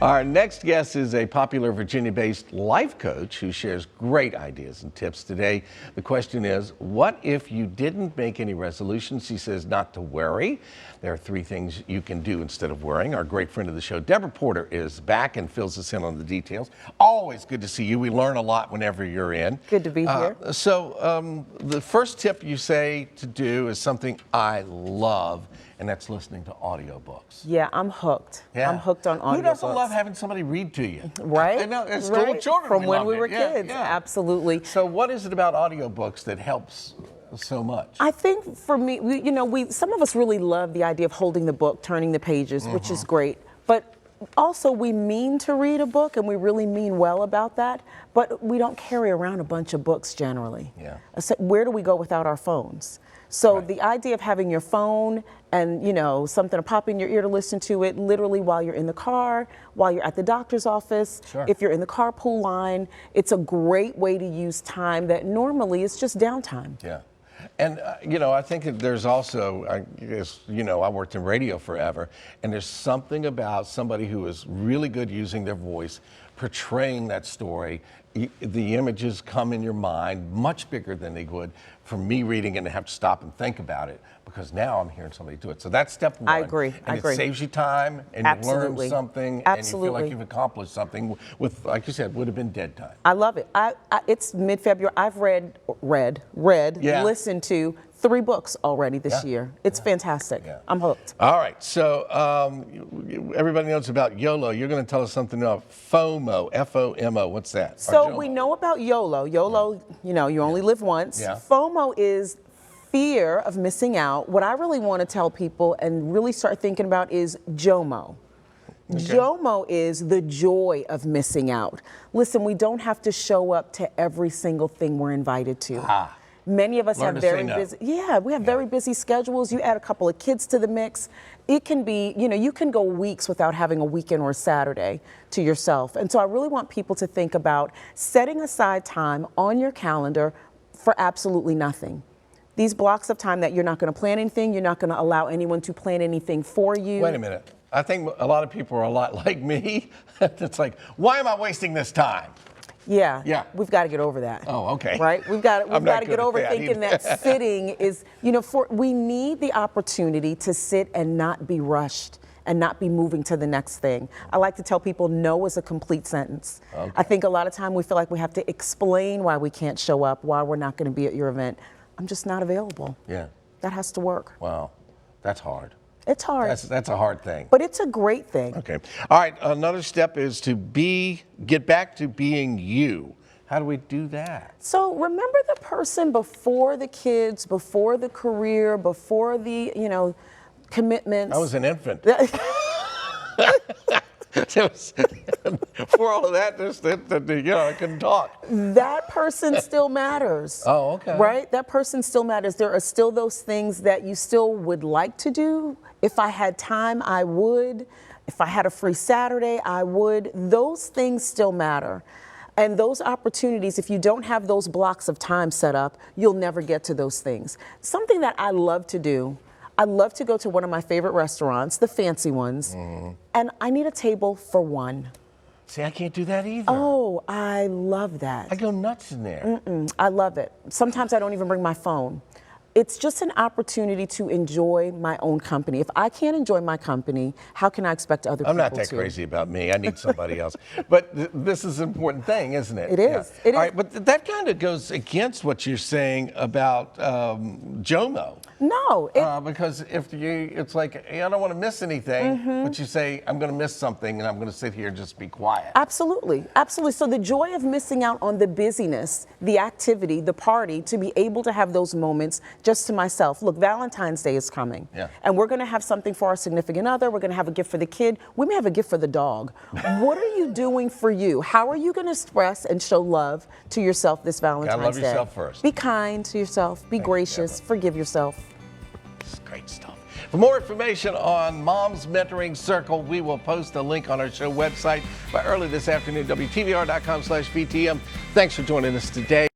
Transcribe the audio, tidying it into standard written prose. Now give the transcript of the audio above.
Our next guest is a popular Virginia-based life coach who shares great ideas and tips today. The question is, what if you didn't make any resolutions? She says not to worry. There are 3 things you can do instead of worrying. Our great friend of the show, Deborah Porter, is back and fills us in on the details. Always good to see you. We learn a lot whenever you're in. Good to be here. So the first tip you say to do is something I love, and that's listening to audiobooks. Yeah, I'm hooked. Yeah. I'm hooked on audiobooks. Who doesn't love having somebody read to you? Right? I know, as right. little children, from when we it. were kids. Yeah. Absolutely. So what is it about audiobooks that helps so much? I think for me, some of us really love the idea of holding the book, turning the pages, which is great. But also we mean to read a book and we really mean well about that, but we don't carry around a bunch of books generally. Yeah. Where do we go without our phones? So the idea of having your phone and, something to pop in your ear to listen to it literally while you're in the car, while you're at the doctor's office, if you're in the carpool line, it's a great way to use time that normally is just downtime. Yeah. And, I think that there's also, I guess, I worked in radio forever, and there's something about somebody who is really good using their voice, portraying that story. The images come in your mind much bigger than they would from me reading and have to stop and think about it, because now I'm hearing somebody do it. So that's step 1. I agree. And it saves you time, and you learn something, and you feel like you've accomplished something with, like you said, would have been dead time. I love it. It's mid-February. I've listened to 3 books already this year. It's fantastic. Yeah. I'm hooked. All right. So everybody knows about YOLO. You're going to tell us something about FOMO, F-O-M-O. What's that? So we know about YOLO. YOLO, you only live once. Yeah. FOMO is fear of missing out. What I really want to tell people and really start thinking about is JOMO. Okay. JOMO is the joy of missing out. Listen, we don't have to show up to every single thing we're invited to. Many of us have very busy, we have very busy schedules. You add a couple of kids to the mix. It can be, you can go weeks without having a weekend or a Saturday to yourself. And so I really want people to think about setting aside time on your calendar for absolutely nothing. These blocks of time that you're not going to plan anything, you're not going to allow anyone to plan anything for you. Wait a minute. I think a lot of people are a lot like me. It's like, why am I wasting this time? Yeah. We've got to get over that. Oh, okay. Right? We've got to get over thinking that sitting is, we need the opportunity to sit and not be rushed and not be moving to the next thing. I like to tell people no is a complete sentence. Okay. I think a lot of time we feel like we have to explain why we can't show up, why we're not going to be at your event. I'm just not available. Yeah. That has to work. Wow. That's hard. It's hard. That's a hard thing. But it's a great thing. Okay. All right. Another step is to get back to being you. How do we do that? So remember the person before the kids, before the career, before the, commitments. I was an infant. For all of that, I couldn't talk. That person still matters. Oh, okay. Right? That person still matters. There are still those things that you still would like to do. If I had time, I would. If I had a free Saturday, I would. Those things still matter. And those opportunities, if you don't have those blocks of time set up, you'll never get to those things. Something that I love to do, I love to go to one of my favorite restaurants, the fancy ones, and I need a table for 1. See, I can't do that either. Oh, I love that. I go nuts in there. I love it. Sometimes I don't even bring my phone. It's just an opportunity to enjoy my own company. If I can't enjoy my company, how can I expect other people to? I'm not that crazy about me. I need somebody else. But this is an important thing, isn't it? It is. Yeah. It is. All right, but that kind of goes against what you're saying about JOMO. No. Because it's like, I don't want to miss anything, but you say, I'm going to miss something, and I'm going to sit here and just be quiet. Absolutely. Absolutely. So the joy of missing out on the busyness, the activity, the party, to be able to have those moments just to myself. Look, Valentine's Day is coming. Yeah. And we're going to have something for our significant other. We're going to have a gift for the kid. We may have a gift for the dog. What are you doing for you? How are you going to express and show love to yourself this Valentine's Day? Gotta love yourself first. Be kind to yourself. Be gracious. Forgive yourself. This is great stuff. For more information on Mom's Mentoring Circle, we will post a link on our show website by early this afternoon, WTVR.com/BTM. Thanks for joining us today.